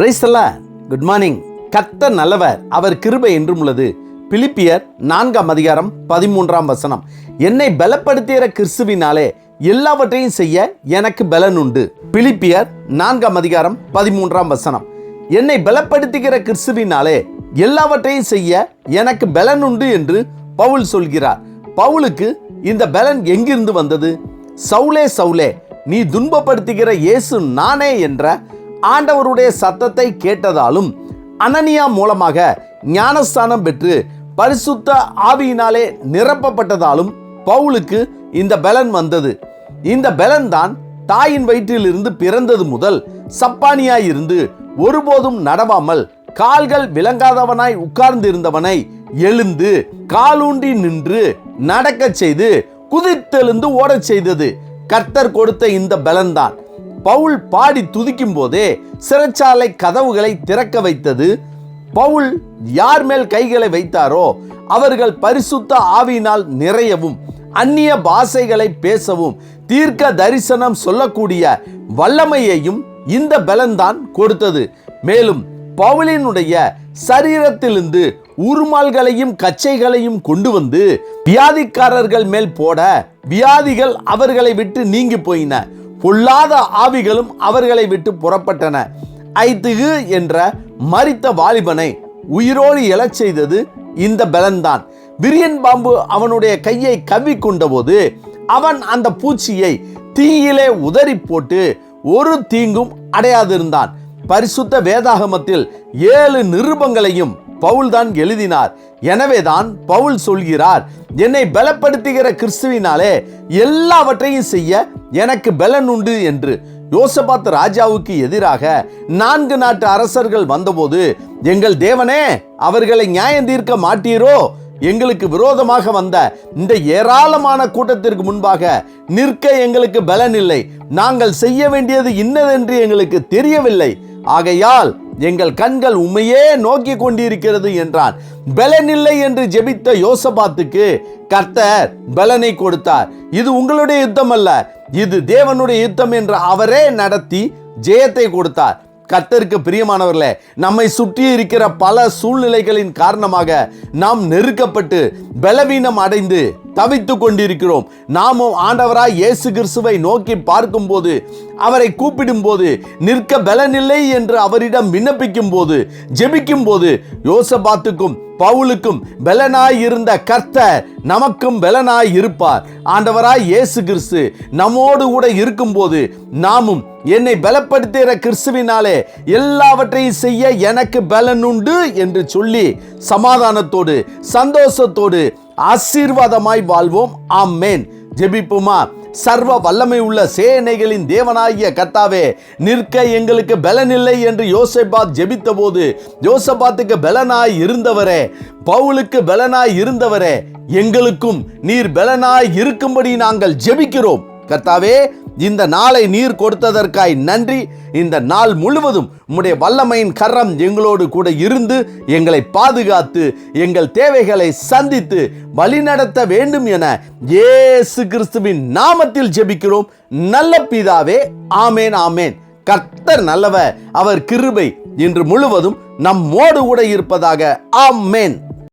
Praise the Lord. Good morning. கர்த்தர் நல்லவர், அவர் கிருபை என்றும் உள்ளது. பிலிப்பியர் 4:13 என்னை பலப்படுத்துகிற கிறிஸ்துவினாலே எல்லாவற்றையும் செய்ய எனக்கு பலன் உண்டு. பிலிப்பியர் 4:13 என்னை பலப்படுத்துகிற கிறிஸ்துவினாலே எல்லாவற்றையும் செய்ய எனக்கு பலன் உண்டு என்று பவுல் சொல்கிறார். பவுலுக்கு இந்த பலன் எங்கிருந்து வந்தது? சவுலே சவுலே, நீ துன்பப்படுத்துகிற இயேசு நானே என்ற ஆண்டவருடைய சத்தத்தை கேட்டதாலும் அனனியா மூலமாக ஞானஸ்தானம் பெற்று பரிசுத்த ஆவியினாலே நிரப்பப்பட்டதாலும் பவுலுக்கு இந்த பலன் வந்தது. இந்த பலன் தான் தாயின் வயிற்றிலிருந்து பிறந்தது முதல் சப்பானியாயிருந்து ஒருபோதும் நடவாமல் கால்கள் விளங்காதவனாய் உட்கார்ந்திருந்தவனை எழுந்து காலூண்டி நின்று நடக்கச் செய்து குதித்தெழுந்து ஓடச் செய்தது கர்த்தர் கொடுத்த இந்த பலன் தான். பவுல் பாடி துதிக்கும் போதே சிறைச்சாலை கதவுகளை திறக்க வைத்தது. பவுல் யார் மேல் கைகளை வைத்தாரோ அவர்கள் பரிசுத்த ஆவியினால் நிறையவும் அந்நிய பாஷைகளை பேசவும் தீர்க்க தரிசனம் சொல்லக்கூடிய வல்லமையையும் இந்த பலன்தான் கொடுத்தது. மேலும் பவுலினுடைய சரீரத்திலிருந்து உருமால்களையும் கச்சைகளையும் கொண்டு வந்து வியாதிக்காரர்கள் மேல் போட வியாதிகள் அவர்களை விட்டு நீங்கி போயின. பொல்லாத ஆவிகளும் அவர்களை விட்டு புறப்பட்டன. ஐத்திகு என்ற மரித்த வாலிபனை உயிரோடு எழச் செய்தது இந்த பலன்தான். விரியன் பாம்பு அவனுடைய கையை கவ்விக்கொண்ட போது அவன் அந்த பூச்சியை தீயிலே உதறி போட்டு ஒரு தீங்கும் அடையாதிருந்தான். பரிசுத்த வேதாகமத்தில் 7 நிருபங்களையும் பவுல் தான் எழுதினார். எனவேதான் பவுல் சொல்கிறார், என்னை பலப்படுத்துகிற கிறிஸ்துவினாலே எல்லாவற்றையும் செய்ய எனக்கு பலன் உண்டு என்று. யோசபாத் ராஜாவுக்கு எதிராக 4 நாட்டு அரசர்கள் வந்தபோது, எங்கள் தேவனே, அவர்களை நியாயம் தீர்க்க மாட்டீரோ? எங்களுக்கு விரோதமாக வந்த இந்த ஏராளமான கூட்டத்திற்கு முன்பாக நிற்க எங்களுக்கு பலன் இல்லை. நாங்கள் செய்ய வேண்டியது இன்னதென்று எங்களுக்கு தெரியவில்லை. ஆகையால் எங்கள் கண்கள் உம்மையே நோக்கி கொண்டிருக்கிறது என்றான். பலன் இல்லை என்று ஜெபித்த யோசபாத்துக்கு கர்த்தர் பலனை கொடுத்தார். இது உங்களுடைய யுத்தம் அல்ல, இது தேவனுடைய யுத்தம் என்று அவரே நடத்தி ஜெயத்தை கொடுத்தார். கர்த்தருக்கு பிரியமானவர்களே, நம்மை சுற்றி இருக்கிற பல சூழ்நிலைகளின் காரணமாக நாம் நெருக்கப்பட்டு பலவீனம் அடைந்து தவித்துக் கொண்டிருக்கிறோம். நாமும் ஆண்டவராய் இயேசு கிறிஸ்துவை நோக்கி பார்க்கும் போது, அவரை கூப்பிடும் போது, நிற்க பலனில்லை என்று அவரிடம் விண்ணப்பிக்கும் போது, ஜெபிக்கும் போது, யோசபாத்துக்கும் பவுலுக்கும் பலனாய் இருந்த கர்த்தர் நமக்கும் பலனாய் இருப்பார். ஆண்டவராய் இயேசு கிறிஸ்து நம்மோடு கூட இருக்கும்போது நாமும் என்னை பலப்படுத்துகிற கிறிஸ்துவினாலே எல்லாவற்றையும் செய்ய எனக்கு பலன் உண்டு என்று சொல்லி சமாதானத்தோடு சந்தோஷத்தோடு ஆசீர்வாதமாய் வாழ்வோம். ஆமென். ஜெபிப்புமா. சர்வ வல்லமை உள்ள சேனைகளின் தேவனாகிய கர்த்தாவே, நிற்க எங்களுக்கு பலனில்லை என்று யோசபாத் ஜெபித்த போது யோசபாத்துக்கு பலனாய் இருந்தவரே, பவுலுக்கு பலனாய் இருந்தவரே, எங்களுக்கும் நீர் பலனாய் இருக்கும்படி நாங்கள் ஜெபிக்கிறோம். கர்த்தாவே, இந்த நாளை நீர் கொடுத்ததற்காய் நன்றி. இந்த நாள் முழுவதும் உம்முடைய வல்லமையின் கரம் எங்களோடு கூட இருந்து எங்களை பாதுகாத்து எங்கள் தேவைகளை சந்தித்து வழிநடத்த வேண்டும் என இயேசு கிறிஸ்துவின் நாமத்தில் ஜெபிக்கிறோம் நல்ல பிதாவே. ஆமேன், ஆமேன். கர்த்தர் நல்லவர், அவர் கிருபை இன்று முழுவதும் நம்மோடு கூட இருப்பதாக. ஆமேன்.